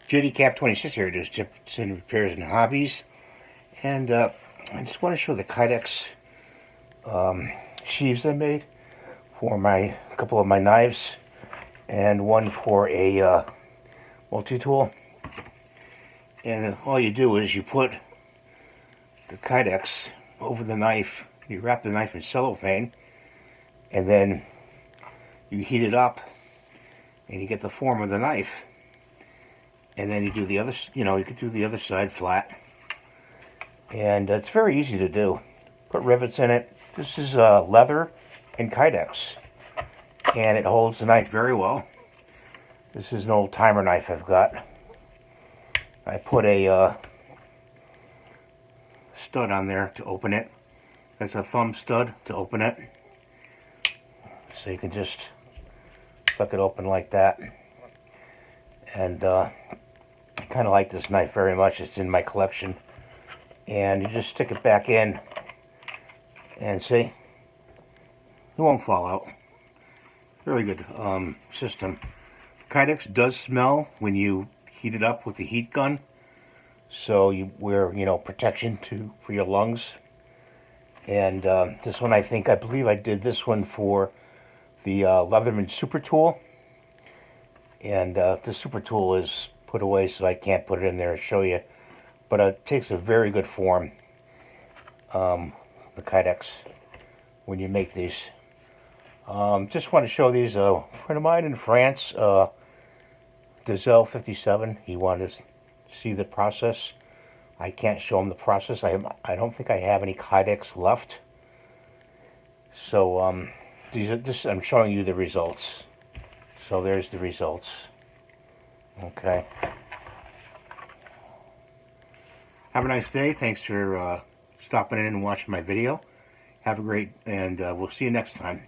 JD 26 here, just tips and repairs and hobbies. And I just want to show the Kydex sheaves I made for a couple of my knives and one for a multi-tool. And all you do is you put the Kydex over the knife, you wrap the knife in cellophane, and then you heat it up and you get the form of the knife. And then you do the other, you could do the other side flat. And it's very easy to do. Put rivets in it. This is leather and Kydex. And it holds the knife very well. This is an old timer knife I've got. I put a stud on there to open it. That's a thumb stud to open it. So you can just flick it open like that. And I kind of like this knife very much. It's in my collection. And you just stick it back in and see, it won't fall out. Very good system. Kydex does smell when you heat it up with the heat gun, so you wear protection for your lungs. And this one, I believe I did this one for the Leatherman Super Tool, and the Super Tool is put away, so I can't put it in there to show you. But it takes a very good form, the Kydex, when you make these. Just want to show these. A friend of mine in France, Dizel 57, he wanted to see the process. I can't show him the process. I don't think I have any Kydex left. So I'm showing you the results. So there's the results. Okay. Have a nice day. Thanks for stopping in and watching my video. Have a great, and we'll see you next time.